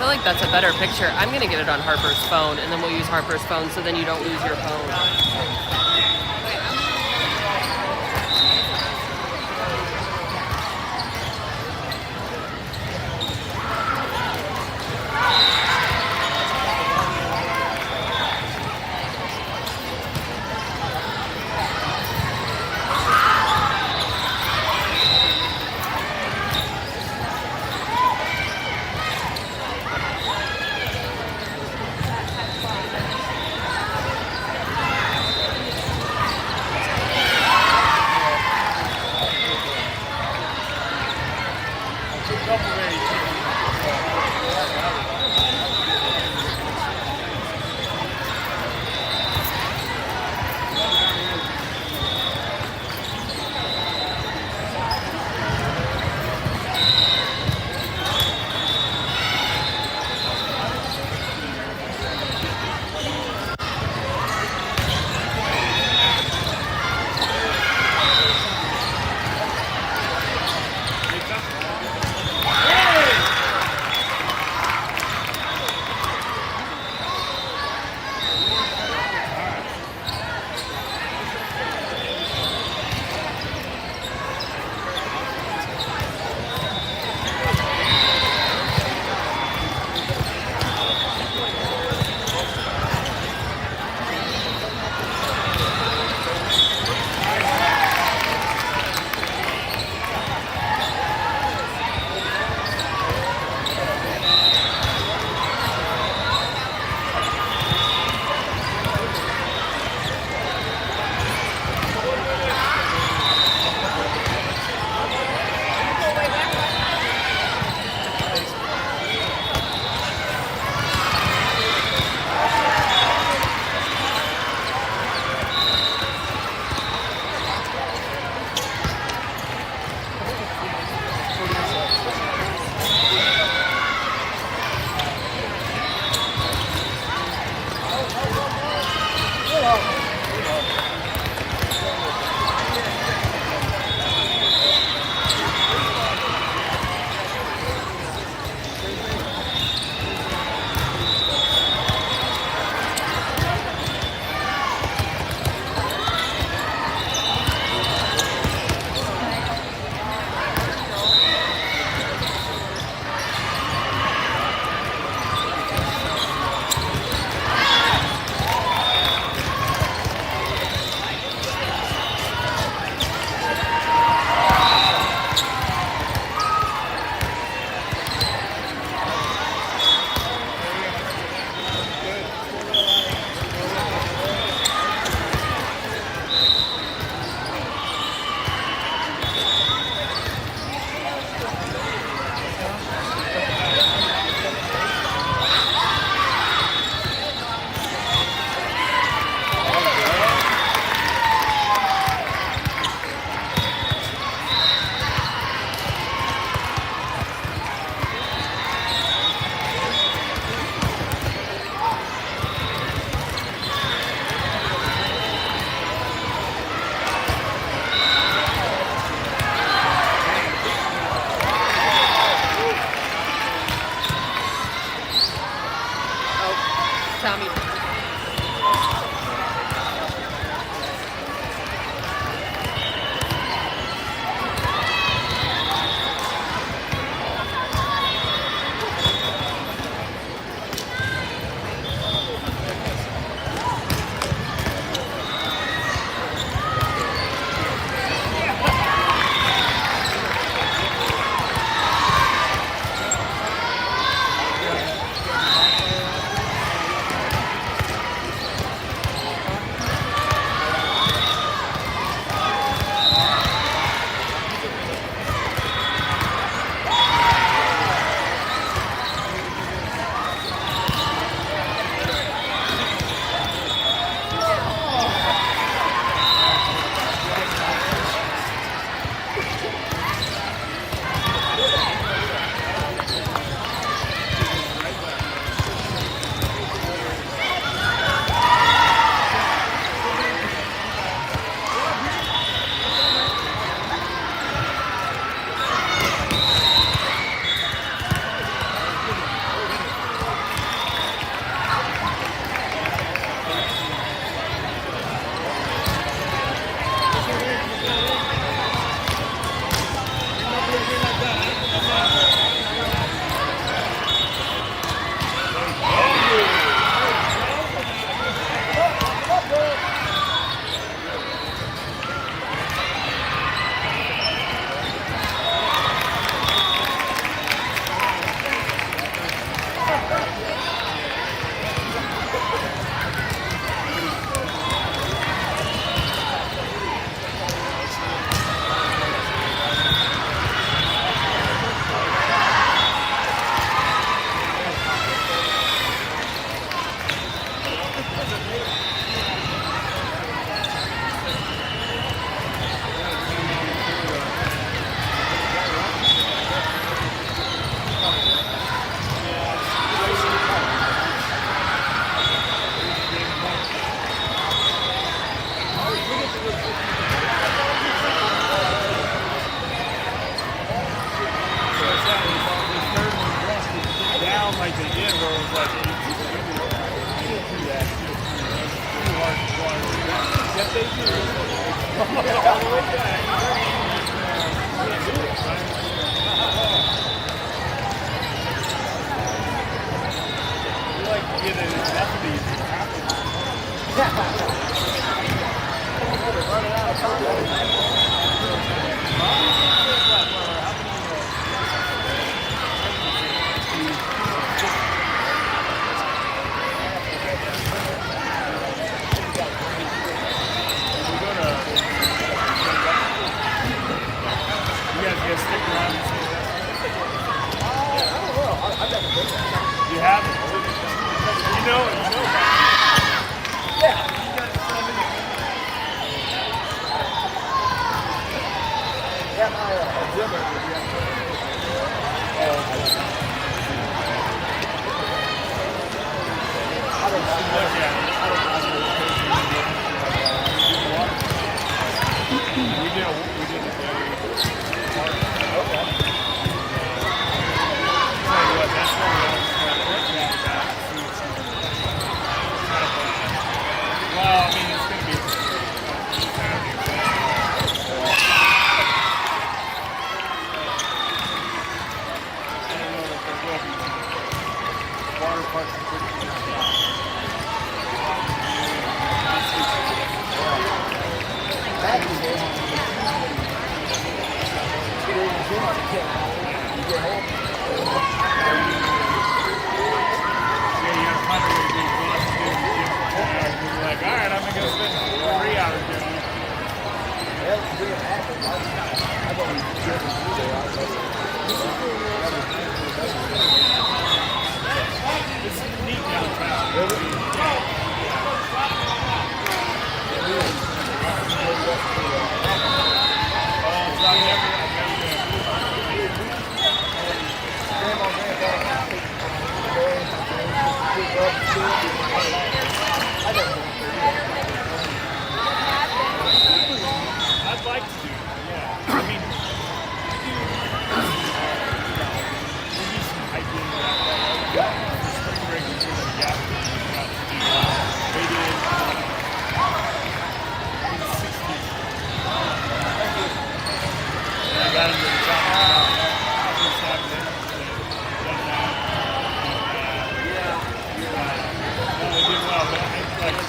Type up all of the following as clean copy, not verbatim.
feel like that's a better picture. I'm gonna get it on Harper's phone, and then we'll use Harper's phone so then you don't lose your phone. You have it. You know it. You know it. Yeah. Yeah, my exhibit. I don't look at it. I don't we did a day. Okay. Tell you what, that's what we always try to look at. Well, I mean, it's going to be I don't know if there will be water parks and pretty good stuff. Like, all right, I'm going to go spend 3 hours doing it. This is neat downtown. I'd like to do it, yeah. I mean, we do some hiking spring break and do the gap. They did 60. And I got into the top. They did well, but I think like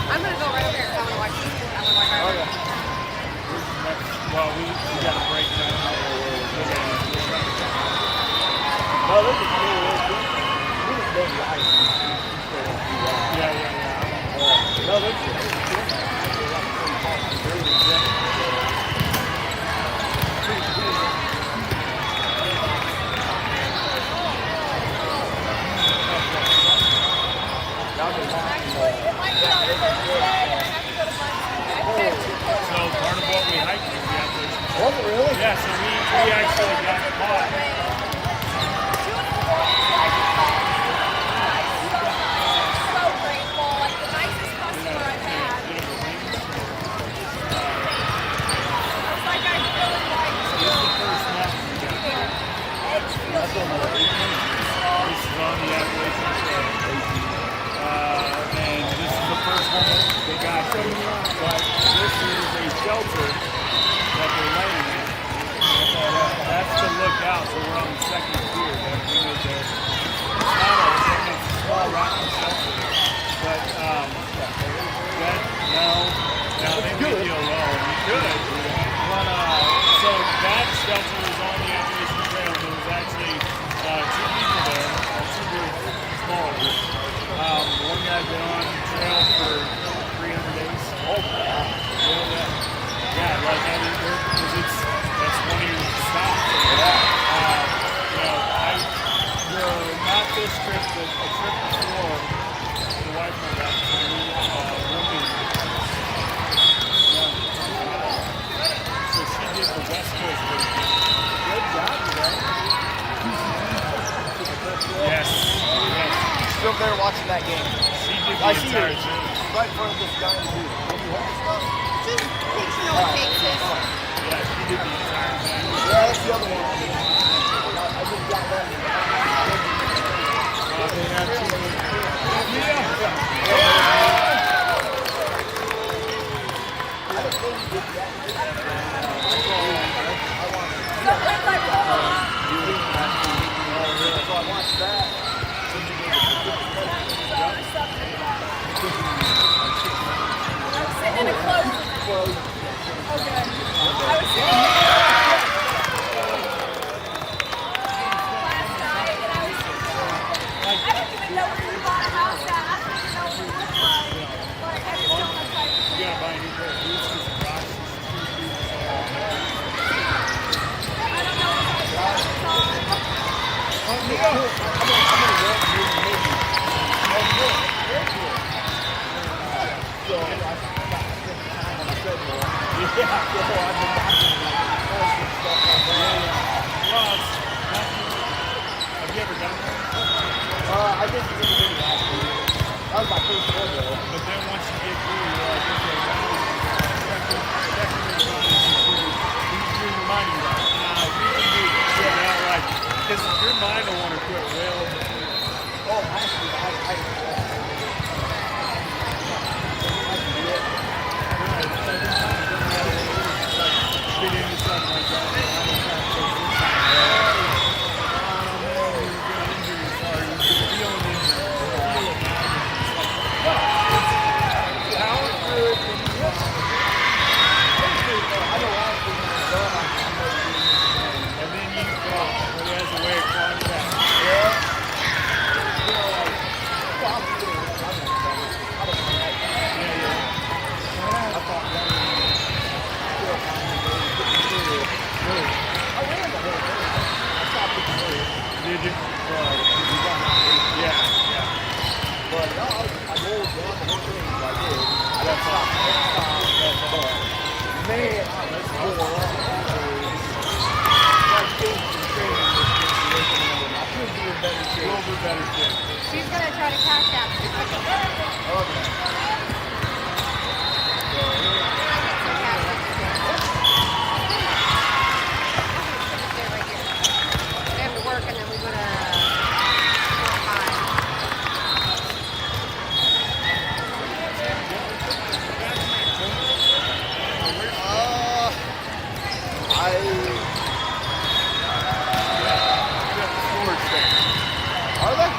I'm going to go right over here because I want to watch this. I want to watch our well, we got a break now. No, this is cool. We just don't like it. Yeah. No, this is So part of what we hiked is the athletes. Was it really? Yeah, so we actually got caught. So grateful, like the nicest customer I've had. It's like I really like This is the first mountain we got. That's on the This is on the Appalachian Trail. And this is the first one that they got to. But this is a shelter that they're laying in. That's the lookout, so we're on the second tier that we did there. It's a small rocky shelter. But now they may be alone. We could. But so that shelter is on the Appalachian Trail. There was actually 2 people there, 2 groups, small groups. One guy been on the trail for 300 days. Oh, wow. Yeah, like I mean, because that's one of your stops. Not this trip, but a trip before, the wife went back to rooming. watching that game. She did the I see her. entire thing. She's right in front of this giant dude. When you hold stuff. Just think she only takes this. Yeah, she did the entire thing. Yeah, that's the other one. I just got that. They have two. Sometimes I pull off. So I watched that. I was sitting in a closed. Okay. I was sitting in last night and I was I don't even know where you bought a house at. I don't even know what it looked like. But I just don't have time to You gotta buy a new pair of boots because the rocks is I don't know what the house is on. Have you ever done that? I didn't really do that. That was my first one though. But then once you get through, you're like, okay, now you're reminding you, we can do this. Yeah, like, because your mind will want to quit well. Oh, actually, I Get into something like that. And then you fall, but he has a way of clawing back. Did you? Yeah, yeah. But no, I rolled down the whole thing like this. I got stopped next time. Man, let's go around. Like things can change in this situation. I could be in better shape. A little bit better shape. She's gonna try to cash out. Okay. We have to work and then we go to Are they?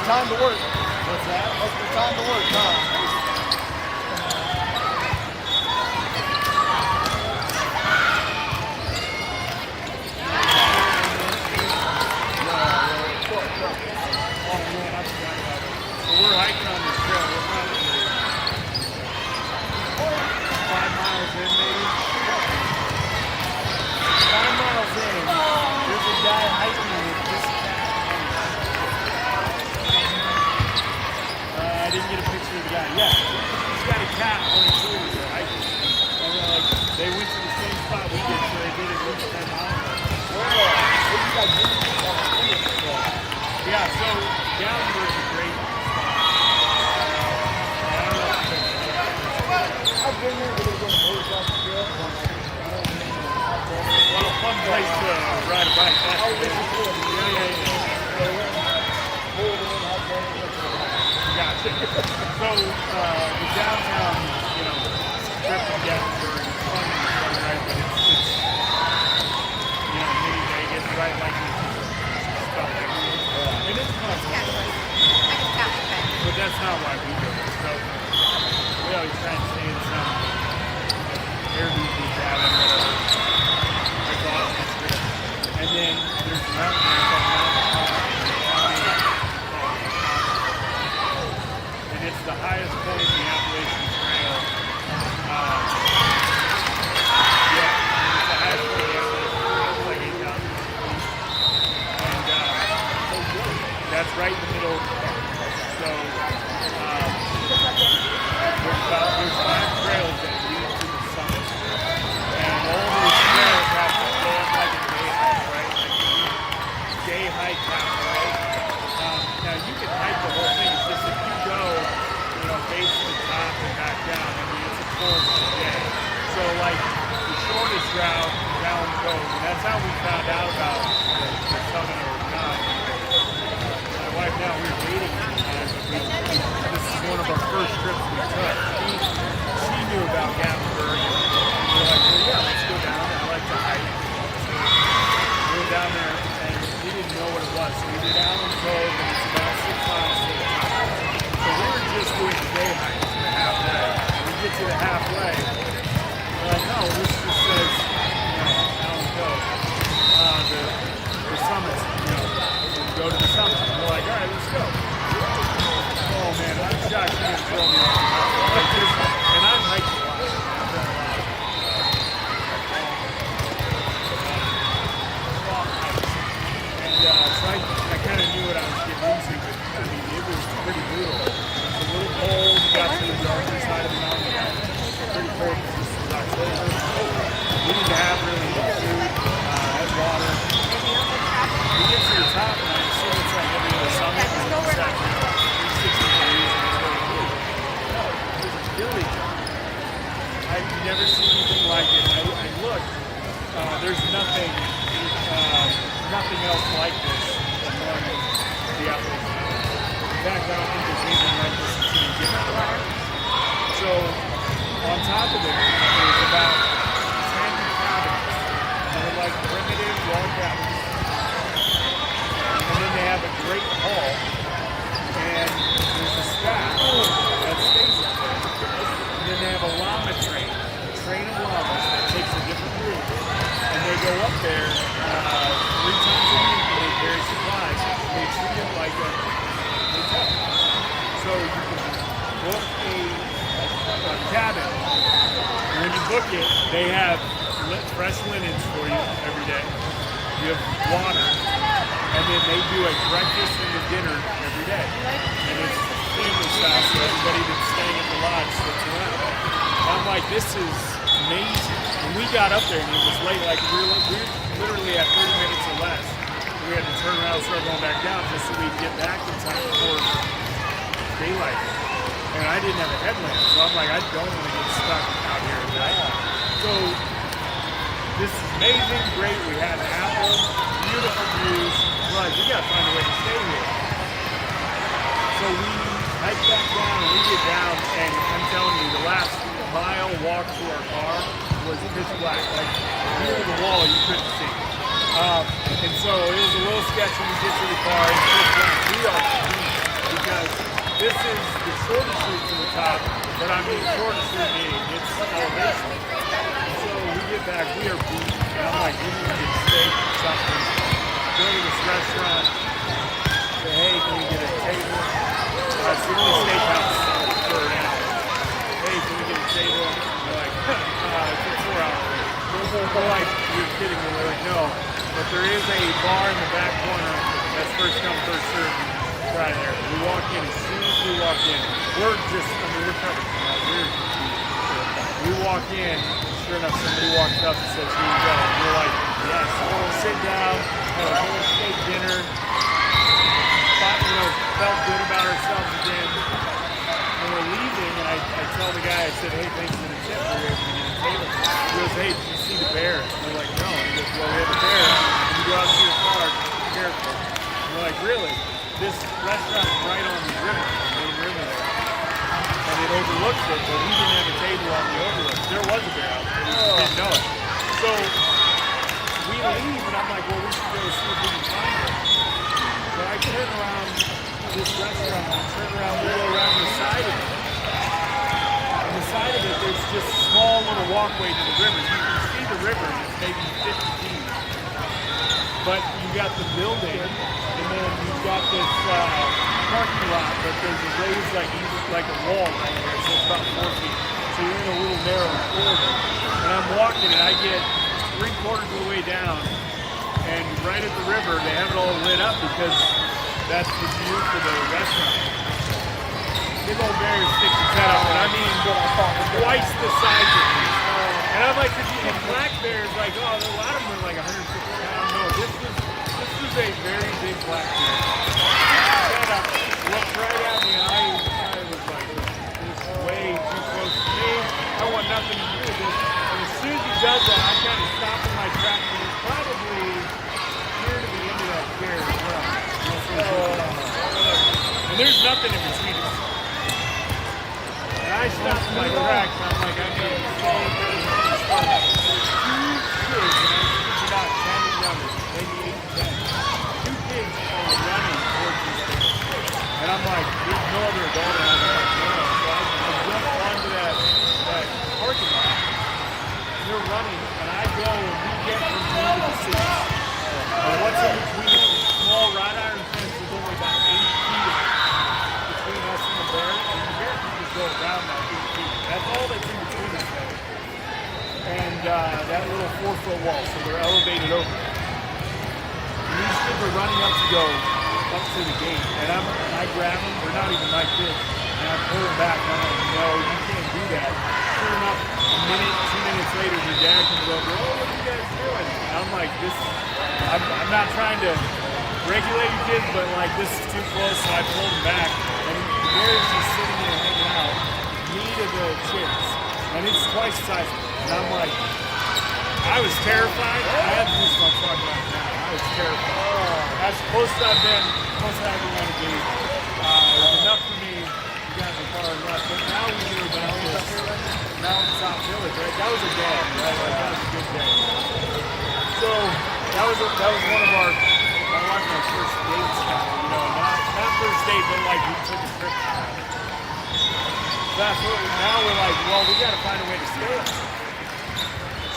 Time to work. What's that? What's the time to work, huh? We're hiking on this trail. We're probably 5 miles in, maybe. 5 miles in. There's a guy hiking with this cat. I didn't get a picture of the guy. Yeah, he's got a cat on his shoulders. They're hiking. And they're like, they went to the same spot we did, so they did at least 10 miles. Yeah, so down here is a great I've been there, but it was on the motorcycle trail. well, fun place to ride a bike. That's Oh, the this is good. Gotcha. So the downtown, trip to Gatlinburg is fun in the summer, right? But it's mini Vegas, right? Like this stuff. It is fun. full day. So like the shortest route down the road, and that's how we found out about the summit or not. My wife now, we were dating at the time, but this is one of our first trips we took. She knew about Gatlinburg, and we were like, well, yeah, let's go down. I like to hike. So we went down there, and we didn't know what it was. So we did Allen Cove, and it's about 6 miles to the top. So we were just doing the day hike for the half day. We get to the halfway, we're like, no, this just says, Allen Cove. The summits, go to the summit. And we're like, all right, let's go. Oh man, I'm shocked you didn't throw me off the mountain. Like this, and I'm hiking a lot. I've done a lot. And so I kind of knew what I was getting into, but I mean, it was pretty brutal. It was a little cold. We got to the darker side of the mountain. It was pretty cold. This was October. We didn't have really any food, had water. We get to the top, and I assume it's like every other summit. And it's like 360 degrees, and it's really cool. No, it was really good. I've never seen anything like it. I looked. There's nothing else like this among the Appalachian Mountains. In fact, I don't think there's anything like this until you get to the water. So, on top of it, there's about 10 cabins. They're like primitive log cabins. And then they have a great hall, and there's a staff that stays up there. And then they have a llama train, a train of llamas that takes a different route. And they go up there 3 times a week, and they carry supplies. And they treat it like a hotel. So you can book a cabin. And when you book it, they have fresh linens for you every day. You have water. And then they do a breakfast and a dinner every day. And it's family style, so everybody that's staying at the lodge sits around. And I'm like, this is amazing. And we got up there and it was late, like we were literally at 30 minutes or less. We had to turn around and start going back down just so we could get back in time before daylight. And I didn't have a headlamp, so I'm like, I don't want to get stuck out here at night. So this is amazing, great. We had an apple, beautiful views. We're like, we gotta find a way to stay here. So we hike back down and we get down, and I'm telling you, the last mile walk to our car was pitch black. Like near the wall, you couldn't see. And so it was a little sketchy when we get to the car. It's pitch black. We are deep because this is the shortest route to the top, but I mean shortest route meaning it's elevation. So we get back, we are beat, and I'm like, we need to get steak or something. Go to this restaurant, say, hey, can we get a table? It's the only steakhouse for an hour. Hey, can we get a table? They're like, it's a 4-hour wait. We're like, you're kidding me. We're like, no. But there is a bar in the back corner that's first come, first served. Right there. We walk in, as soon as we walk in, we're covered. We walk in, sure enough, somebody walks up and says, here you go. And we're like, yes. We'll sit down, have a whole steak dinner, felt good about ourselves again. And we're leaving, and I tell the guy, I said, hey, thanks for the tip. We're able to get a table. He goes, hey, did you see the bear? And we're like, no. He goes, well, we have a bear. And you go out to your car, be careful. And we're like, really? This restaurant is right on the river, the main river there. And it overlooks it, but we didn't have a table on the overlook. There was a bear out there, we just didn't know it. So we leave, and I'm like, well, we should go see if we can find it. So I turn around this restaurant, I turn around, we go around the side of it. On the side of it, there's just a small little walkway to the river. You can see the river, and it's maybe 50 feet. But you got the building, and then you've got this parking lot, but there's a raised like a wall right there, so it's about 4 feet. So you're in a little narrow corridor. And I'm walking, and I get 3/4 of the way down, and right at the river, they have it all lit up because that's the view for the restaurant. Big old bear sticks his head up, and I mean twice the size of me. And I'm like, because you get black bears, like, oh, a lot of them are like 150 pounds. No, this was a very big black bear. Shut up, looked right at me, and I was like, this is way too close to me. I does that, I kind of stop in my tracks, and it's probably near to the end of that chair as well. And there's nothing in between us. And I stop in my tracks, and I'm like, I need to stay there. Two kids, and I think it's about 10 and younger, maybe 8 and 10. Two kids are running towards this thing. And I'm like, there's no other adult, and I'm like, no. So I jump onto that parking lot. They're running, and I go, and we get from here to the seats. And what's in between us is a small wrought iron fence with only about 8 feet between us and the bear, and the bear can just go around that 8 feet. That's all that's in between us there. And that little 4-foot wall, so they're elevated over. And these kids are running up to go up to the gate, and I grab them, they're not even like this, and I pull them back, and I'm like, no, you can't do that. Sure enough, a minute, 2 minutes later, your dad comes over, oh, what are you guys doing? And I'm like, I'm not trying to regulate you kids, but like, this is too close, so I pulled them back, and the bear's just sitting there hanging out, me to the chairs, and it's twice the size, and I'm like, I was terrified. I had goosebumps talking about that. I was terrified. That's close as I've been, close as I've ever want to be. It was enough for me to get in the car and left. But now we knew about this Mountain Top Village, right? That was a day, right? Like, that was a good day. So that was one of our, my wife and my first dates kind of, you know, not first date, but like we took a trip. Fast forward, now we're like, well, we got to find a way to stay up.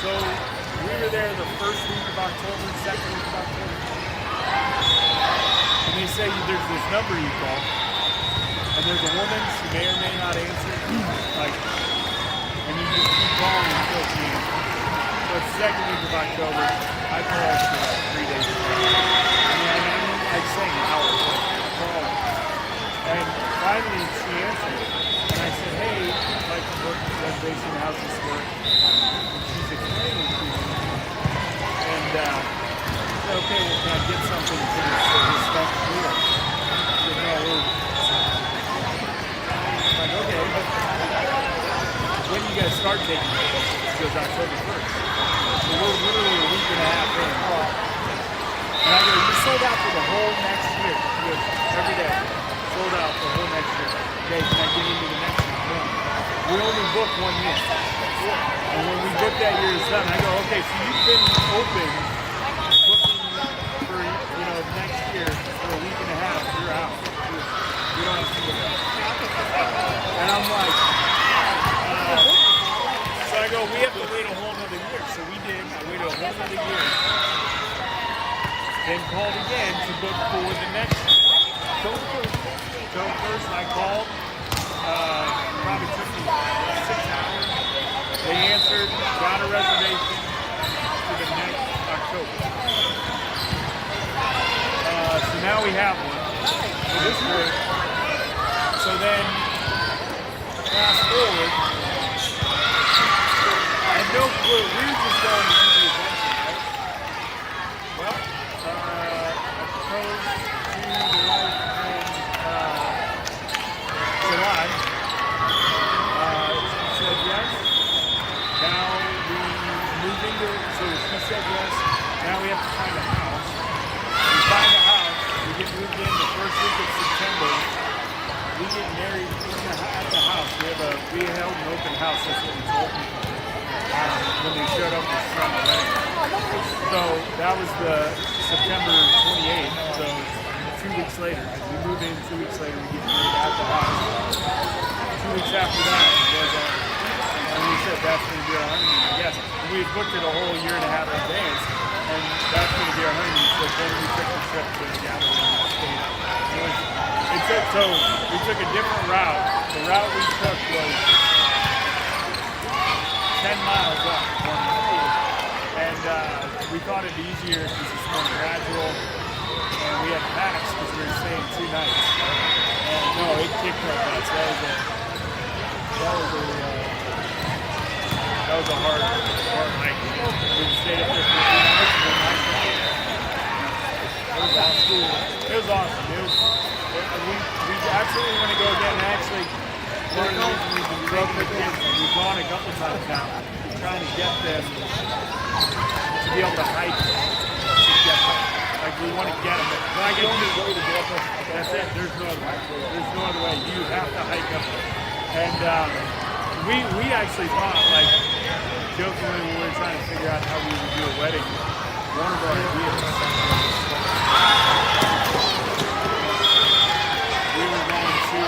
So we were there the first week of October, second week of October. And they say there's this number you call, and there's a woman, she may or may not answer, like, and you just keep calling until she answers. So it's the second week of October, I called for like 3 days ago. And I mean, like saying hours, like calling. And finally she answered, and I said, hey, I'd like to work with reservation, how's this work? Explaining to me, and I said, okay, well, can I get something for this stuff to do? She said, no, I'm like, okay, but when you guys start taking it? She goes, October 1st. So we're literally a week and a half in. And I go, you're sold out for the whole next year. She goes, every day. Sold out for the whole next year. Okay, can I get into the next one? No. We only book 1 year. And when we book that year is done, I go, okay, so you've been open, booking for, you know, next year for a week and a half, you're out. You don't have to do that. And I'm like, so I go, we have to wait a whole nother year. So we did, I waited a whole nother year. Then called again to book for the next year. So first I called, probably took me 6 hours. They answered, got a reservation for the next October. So now we have one for this week. So then, fast forward, I had no clue. We were just going to do the adventure, right? Well, I proposed to the wife in July. She said yes. Now we move into it, so she said yes. Now we have to find a house. We find a house, we get moved in the first week of September. We get married at the house. We held an open house, that's what we told people. When they showed up with from the wedding. So that was the September 28th, so 2 weeks later. We move in 2 weeks later, we get married at the house. 2 weeks after that was and we said that's going to be our honeymoon, I guess. And we had booked it a whole year and a half in advance, and that's going to be our honeymoon. So then we took the trip to the Gathering State. So we took a different route. The route we took was 10 miles up one way. And we thought it'd be easier because it's more gradual. And we had packs because we were staying 2 nights. And no, it kicked our butts. That was a hard hike. We stayed up there for 2 nights and then it was awesome. It was awesome. We absolutely want to go again. Actually, one of the reasons we broke the kids, we've gone a couple times now. trying to get them to be able to hike to get them. Like we want to get them. When I get way to get up. that's it. There's no other way. There's no other way. You have to hike up. And we actually thought, like, jokingly when we were trying to figure out how we would do a wedding, one of our ideas, we were going to,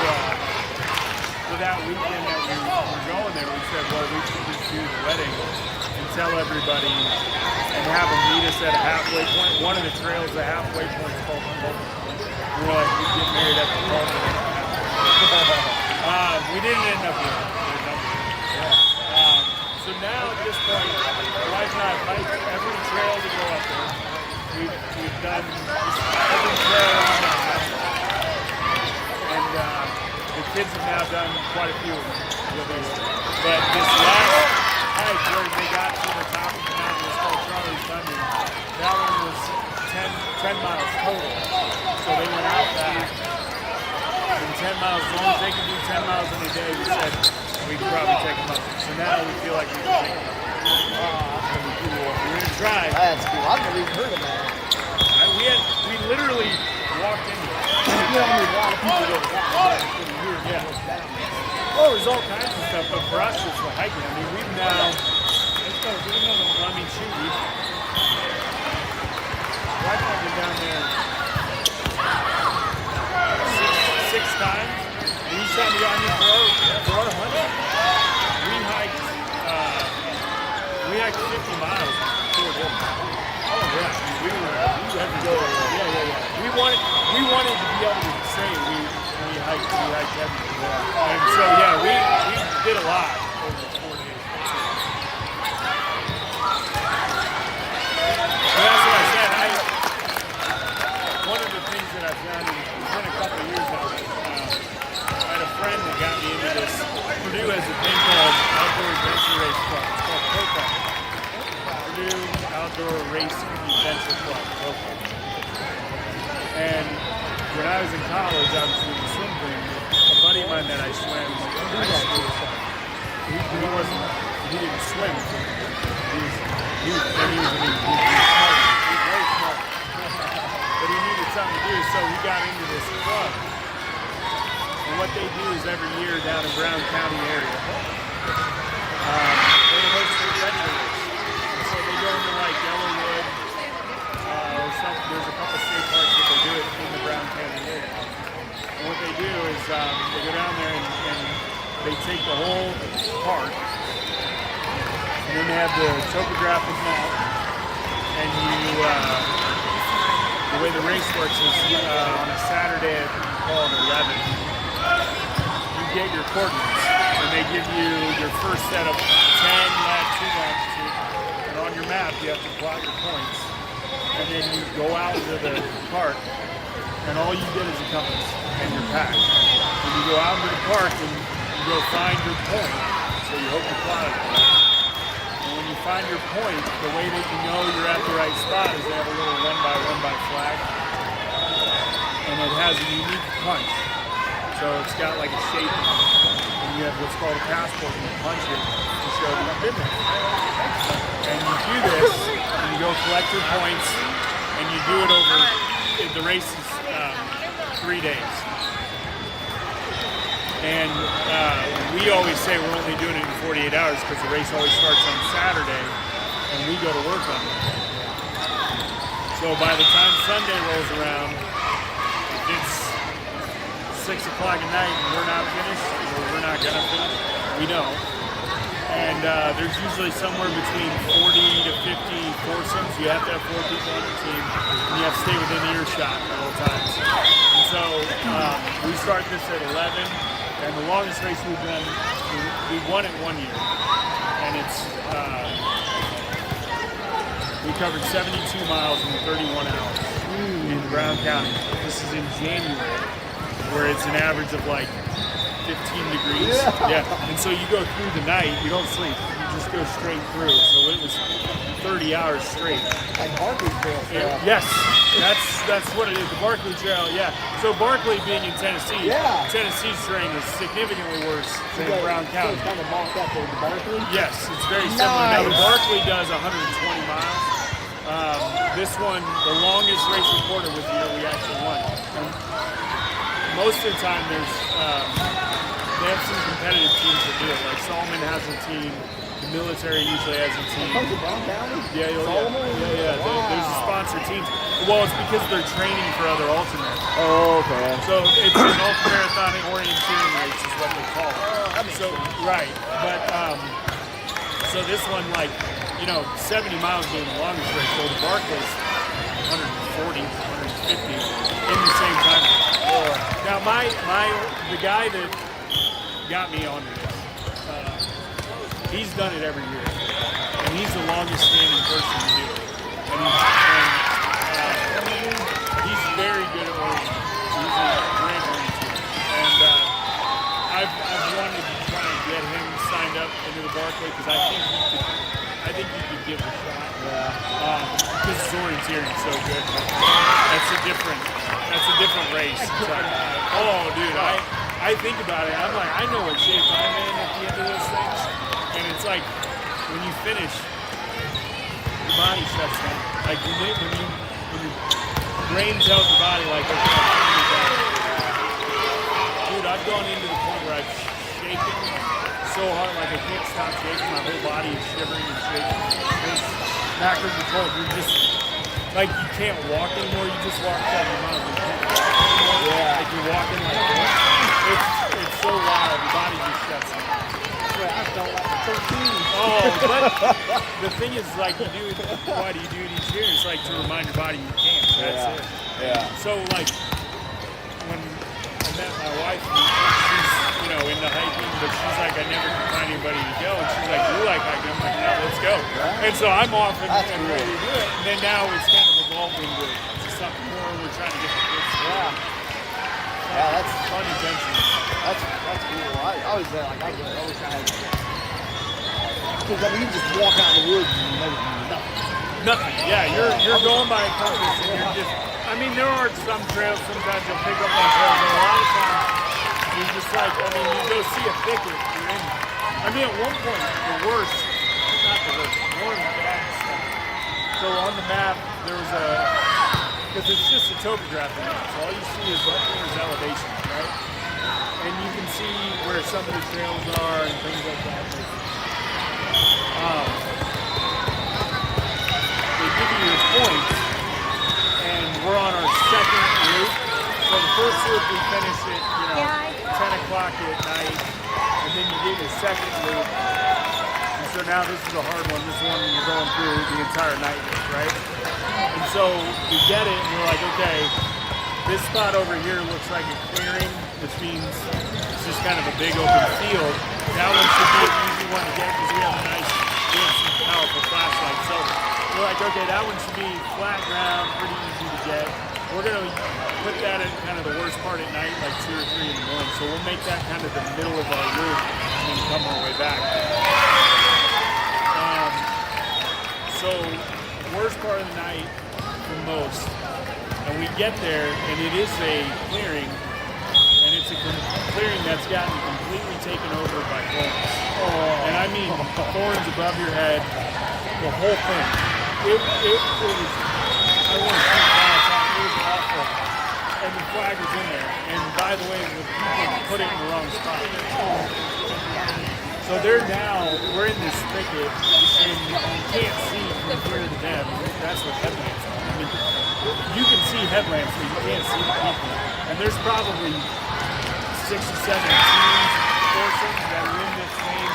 for that weekend that we were going there, we said, well, we should just do the wedding and tell everybody and have them meet us at a halfway point. One of the trails, the halfway point is called Volleyball. We were like, we get married at the Volleyball. We didn't end up doing it. So now at this point, my wife and I have hiked every trail to go up there. We've done every trail on the mountain. And the kids have now done quite a few of them. But this last hike where they got to the top of the mountain was called Charlie's Thunder. That one was 10 miles total. So they went out back. And 10 miles, as long as they can do 10 miles in a day, we said we could probably take them up. So now we feel like we can take them up. We're going to try. That's cool. I've never even heard of that. We literally walked into it. You know, I mean, a lot of people go to that. Yeah. Oh, there's all kinds of stuff, but for us, it's for hiking. I mean, we've now, let's go, do another one. I mean, shoot, I've been down there six times. And each time we got, I mean, for our hunting, we hiked 50 miles before dinner. Oh, yeah. I mean, we had to go, yeah. We wanted to be able to say we hiked heavy. And so, yeah, we did a lot over 4 days. But that's what I said. One of the things that I've done, it's been a couple of years now, I had a friend that got me into this. Purdue has a thing called Outdoor Adventure Race Club. It's called POCA. Purdue Outdoor Race Adventure Club. POCA. And when I was in college, I was doing the swim thing. A buddy of mine that I swam in high school, he didn't swim. He was smart. He was very smart. But he needed something to do, so he got into this club. And what they do is every year down in Brown County area, they host an adventure race. And so they go into like Yellowwood, there's a couple state parks that they do it in the Brown County area. And what they do is they go down there and they take the whole park, and then they have the topographic map, and the way the race works is on a Saturday at call it 11, you get your coordinates, and they give you your first set of 10 latitude, longitude, and on your map you have to plot your points, and then you go out into the park, and all you get is a compass and your pack. And you go out into the park and you go find your point, so you hope you plot it. And when you find your point, the way that you know you're at the right spot is they have a little 1x1 flag, and it has a unique punch. So it's got like a shape in it, and you have what's called a passport, and you punch it to show that you've been there. And you do this, and you go collect your points, and you do it over, the race is 3 days. And we always say we're only doing it in 48 hours because the race always starts on Saturday, and we go to work on it. So by the time Sunday rolls around, if it's 6 o'clock at night and we're not finished, or we're not gonna finish, we know. And there's usually somewhere between 40 to 50 foursomes. You have to have 4 people on your team, and you have to stay within earshot at all times. And so we start this at 11, and the longest race we've done, we won it 1 year, and it's we covered 72 miles in 31 hours in Brown County. This is in January, where it's an average of like 15 degrees. Yeah. And so you go through the night, you don't sleep. You just go straight through. So it was 30 hours straight. Like Barkley Trail stuff. Yes, that's what it is. The Barkley Trail, yeah. So Barkley being in Tennessee, Tennessee's terrain is significantly worse than Brown So County. it's kind of marked up to the Barkley. Yes, it's very similar. Now the Barkley does 120 miles. This one, the longest race recorded was the year we actually won. And most of the time, they have some competitive teams that do it. Like Solomon has a team. The military usually has a team. Comes to Brown County? Yeah. Wow. There's a sponsored team. Well, it's because they're training for other ultramarathons. Oh, okay. So it's an ultramarathon orienteering race is what they call it. So right, but so this one, like, 70 miles being the longest race. So the Barclays 140, 150 in the same time. Now the guy that got me onto this, he's done it every year, and he's the longest standing person to do it. And he's very good at what he does. He's a great orienteer. And I've wanted to try and get him signed up into the Barclay because I think he could give it a shot. Yeah. Because his orienteering is so good. That's a different race. It's like, oh, dude, I think about it. I'm like, I know what shape I'm in at the end of those things. And it's like, when you finish, your body shuts down. Like, when your brain tells the body, like, okay, dude, I've gone into the point where I've shaken so hard, like I can't stop shaking. My whole body is shivering and shaking. It's backwards and forwards. You're just, like, you can't walk anymore. You just walk 7 miles. You can't walk anymore. Yeah. Like, you're walking like this. It's so wild. Your body just shuts down. I felt like 13. Oh, but the thing is, like, why do you do it each year? It's like to remind your body you can't. That's it. Yeah. So, like, when I met my wife, she's, into hiking, but she's like, I never could find anybody to go. And she's like, you like hiking? I'm like, no, let's go. Yeah. And so I'm off and ready to do it. And then now it's kind of evolved into something more. We're trying to get the kids. Yeah, that's fun adventure. That's cool. I always say, like, I wish I had. Because, you just walk out in the woods and you never do nothing. Nothing. Yeah, you're going by a compass and you're just. I mean, there are some trails. Sometimes you'll pick up on trails, but a lot of times you're just like, you go see a thicket. You're in. I mean, at one point, not the worst, more than bad stuff. So on the map, there was because it's just a topographic map, so all you see is elevation, right? And you can see where some of the trails are and things like that. They give you your points, and we're on our second loop. So the first loop we finish at 10 o'clock at night, and then you get your second loop. And so now this is a hard one. This one you're going through the entire night with, right? And so we get it, and we're like, okay, this spot over here looks like a clearing, which means it's just kind of a big open field. That one should be an easy one to get because we have some powerful flashlights. So we're like, okay, that one should be flat ground, pretty easy to get. We're going to put that at kind of the worst part at night, like 2 or 3 in the morning. So we'll make that kind of the middle of our loop and then come our way back. So worst part of the night for most. And we get there, and it is a clearing, and it's a clearing that's gotten completely taken over by thorns. And I mean thorns above your head, the whole thing. It was, I want to keep that on, it was awful. And the flag was in there. And by the way, the people put it in the wrong spot. So we're in this thicket, and you can't see from here to them. That's what headlamps are. I mean, you can see headlamps, but you can't see the people. And there's probably 6 or 7 teams, portions that are in this same,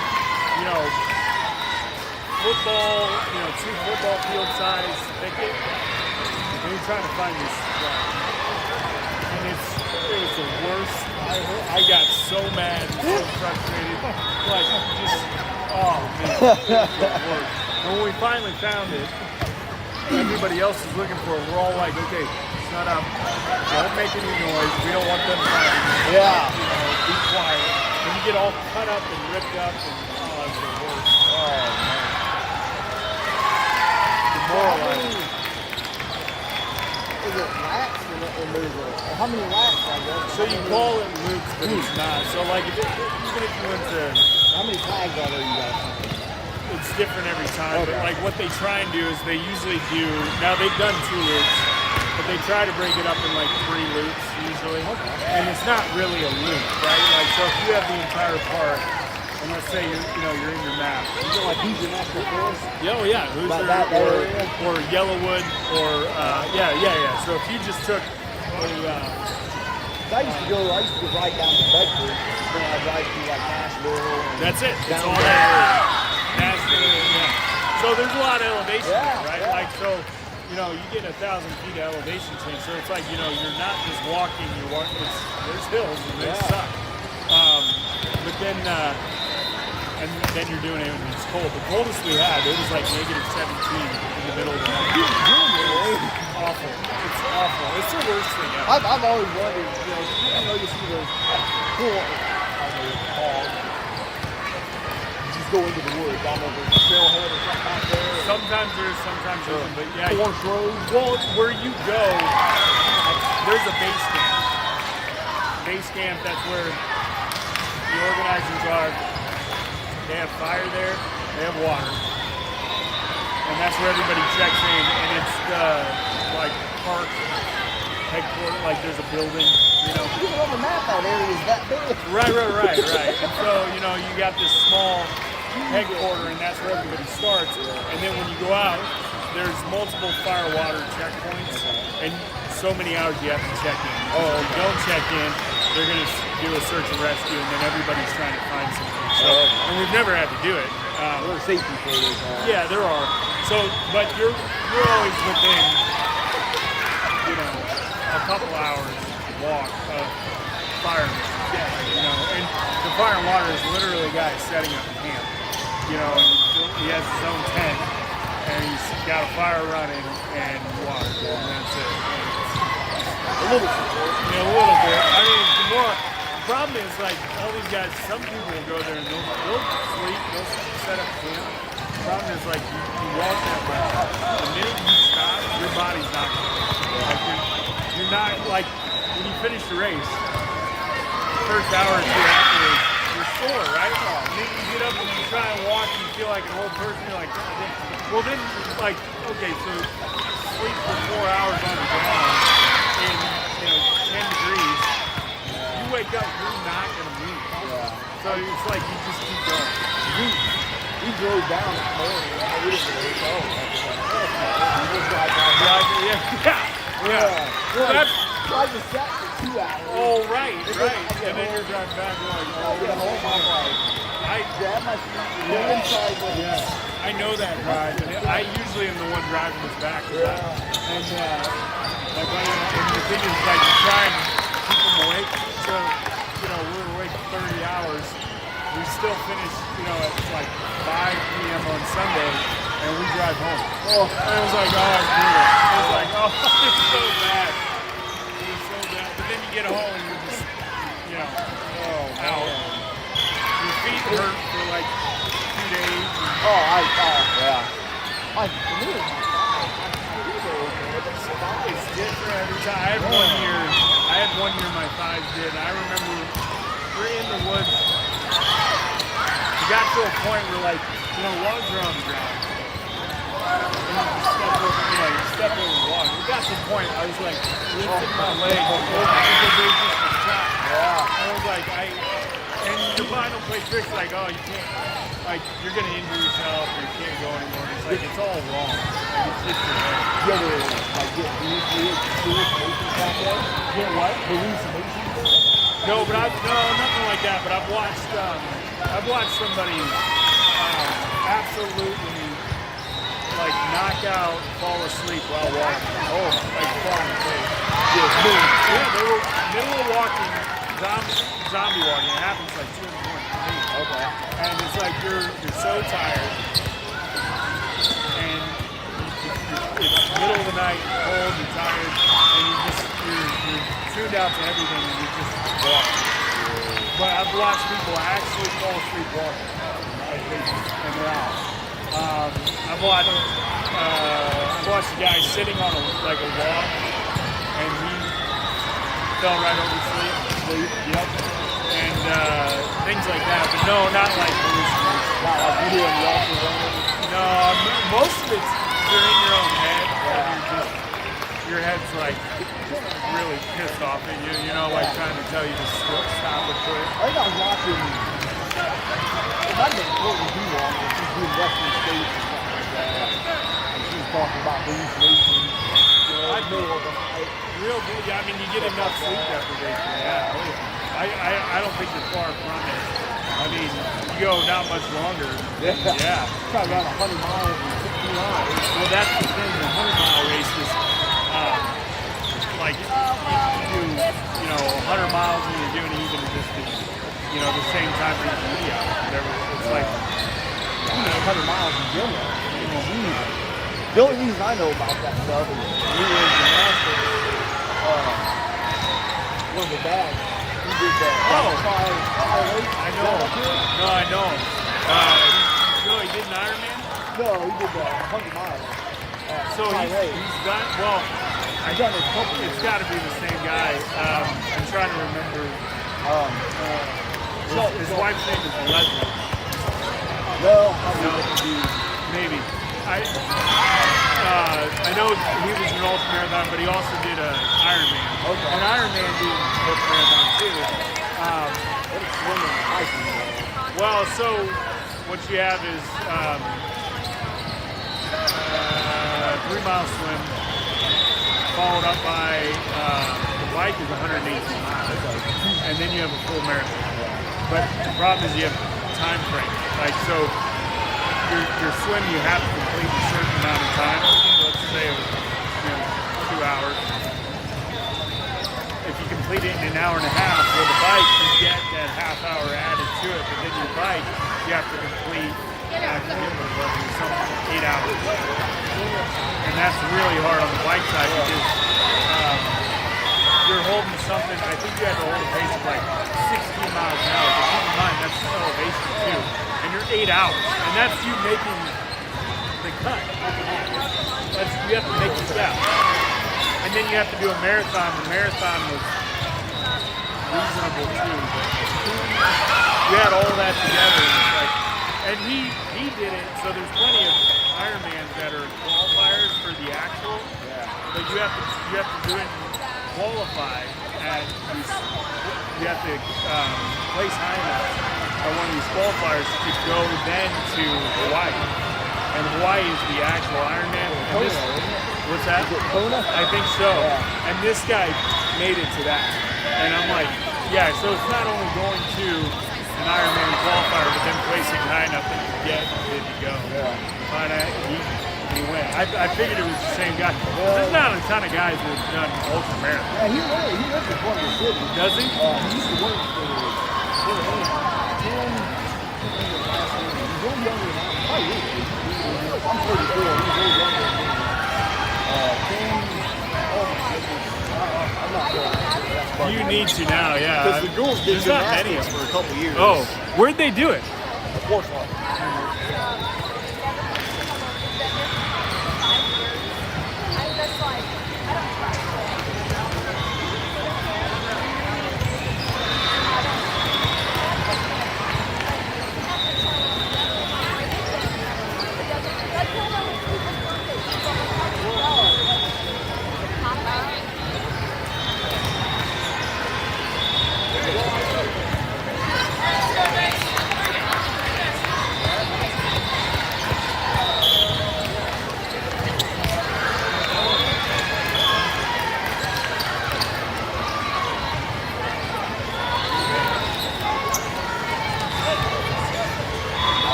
football, 2 football field size thicket. And we're trying to find this spot. And it was the worst. I got so mad and so frustrated. Like, just, oh man, it was the worst. And when we finally found it, everybody else is looking for it. We're all like, okay, shut up. Don't make any noise. We don't want them finding it. Yeah. Be quiet. get all cut up and ripped up, and oh, that's the worst. Oh, man. Demoralizing. Is it laps and there's how many laps I guess? So you call it loops, but it's not. So like even if you went to, How many flags are there you guys? it's different every time. Okay. But like what they try and do is they usually do. Now they've done 2 loops, but they try to break it up in like 3 loops usually. Okay. And it's not really a loop, right? Like so if you have the entire park, and let's say you're in your map. Is it like who's your national forest? Yeah, oh yeah, Hoosier that area? or Yellowwood or yeah. So if you just took a I used to go right down to Bedford, then I'd drive through like Nashville. And that's it. It's down all there. that Nashville, yeah. So there's a lot of elevation Yeah, there, right? yeah. Like so, you get 1,000 feet of elevation change. So it's like you're not just walking. You're walking. There's hills and they Yeah. suck. But then. And then you're doing it when it's cold. The coldest we had, it was like -17 in the middle of the night. It's awful. It's awful. It's the worst thing ever. I've always wondered, you see those cool, I don't know what it's called. You just go into the woods, I don't know if there's a trailhead or something out there. Sometimes there is, sometimes there isn't. But yeah, Forest Road. well, where you go, there's a base camp. Base camp, that's where the organizers are. They have fire there, they have water. And that's where everybody checks in. And it's the like park headquarters, like there's a building, Even on the map, that area is that big. Right. And so, you got this small headquarter and that's where everybody starts. And then when you go out, there's multiple fire water checkpoints and so many hours you have to check in. If you don't check in, they're going to do a search and rescue and then everybody's trying to find something. So, and we've never had to do it. There's safety for those. Yeah, there are. So, but you're always within, a couple hours walk of firemen. And the fire and water is literally a guy setting up camp. And he has his own tent, and he's got a fire running and water, and that's it. A little support. A little bit. I mean, the problem is like all these guys. Some people will go there and they'll sleep, they'll set up camp. The problem is like you walk that much. The minute you stop, your body's not. Like you're not like when you finish the race. The first hour or 2 afterwards, you're sore, right? And then you get up and you try and walk and you feel like an old person. You're like, God, well then, like, okay, so sleep for 4 hours on the ground in 10 degrees. You wake up, you're not gonna move. So it's like you just keep going. We drove down this morning. We didn't really go. Yeah. Well, that's, I just sat for 2 hours. oh, right. And then you're driving back, you're like, I get home, I'm like, I grab my feet, go inside with it. I know that drive, and I usually am the one driving this back. And my buddy, and the thing is, like, you try and keep them awake. So, we're awake 30 hours. We still finish, at like 5 p.m. on Sunday, and we drive home. And it was like, oh, it's brutal. It was like, oh, it's so bad. It was so bad. But then you get home and you're just, out. Your feet hurt for like 2 days. My knee, It's different every time. I had 1 year my thighs did, and I remember we're in the woods. We got to a point where, like, logs are on the ground. And you step over the log. We got to a point, I was like, lifting my leg because they just was shot. I was like, and your mind will play tricks like, oh, you can't, like, you're going to injure yourself or you can't go anymore. It's like, it's all wrong. Like, it's just your head. You ever get hallucinations that way? Get what? Hallucinations? No, but nothing like that. But I've watched somebody absolutely like knock out, fall asleep while walking. Like falling asleep. Yeah, they were middle of walking, zombie walking. It happens like 2 in the morning for me. Okay. And it's like you're so tired, and it's middle of the night, you're cold, you're tired, and you're tuned out to everything, and you just walk. but I've watched people actually fall asleep walking, and they're out. I've watched a guy sitting on a log, and he fell right over sleep. Yep. And things like that. But no, not like hallucinations. Not like you doing walking around. No, most of it's you're in your own head, and your head's like really pissed off at you. You know, like trying to tell you to stop and quit. I think I was watching. It might have been Courtney Duwong, but she's doing Western States or something like that. And she was talking about hallucinations. I know of them. Real good. Yeah, I mean, you get enough sleep deprivation. Yeah. I don't think you're far from it. I mean, you go not much longer. Yeah. Probably around 100 miles and 60 miles. Well, that's the thing. The 100-mile race is like you do, 100 miles and you're doing even just the same time as the video. Whatever. It's like 100 miles in general. The only reason I know about that stuff is we were in gymnastics. One of the dads, he did that. I know. No, I know. No, he did an Ironman? No, he did the 100 miles. So he's done, well, I've done it a couple it's got to be the same guy. I'm trying to remember. His wife's name is Leslie. No, maybe. I know he was an ultramarathon, but he also did an Ironman. Okay. An Ironman did ultramarathon too. What is swimming and hiking? Well, so what you have is 3-mile swim, followed up by the bike is 118 miles, and then you have a full marathon. But the problem is you have time frame. Like so. Your swim you have to complete a certain amount of time. Let's say it was 2 hours. If you complete it in an hour and a half, well the bike you get that half hour added to it, but then your bike you have to complete something 8 hours. And that's really hard on the bike side because you're holding something, I think you have to hold a pace of like 16 miles an hour, but keep in mind that's elevation too. And you're 8 hours, and that's you making the cut. You have to make the step. And then you have to do a marathon. The marathon was reasonable too. You had all that together, and he did it, so there's plenty of Ironmans that are qualifiers for the actual, but you have to do it and qualify at these, you have to place high enough on one of these qualifiers to go then to Hawaii. And Hawaii is the actual Ironman. What's that? Is it Kona? I think so. Yeah. And this guy made it to that. And I'm like, yeah, so it's not only going to an Ironman qualifier, but then placing high enough that you get good to go. Yeah. But he went. I figured it was the same guy. There's not a ton of guys that have done ultra marathon. Yeah, he lives in Kansas City. Does he? He used to work for he's a little younger than I am. Probably is. I'm 44. He's a little younger than me. I'm not sure. You need to now, yeah. Because the girls did There's not many gymnastics for a couple years. Oh, where'd they do it? Of course not.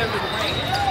under the ring.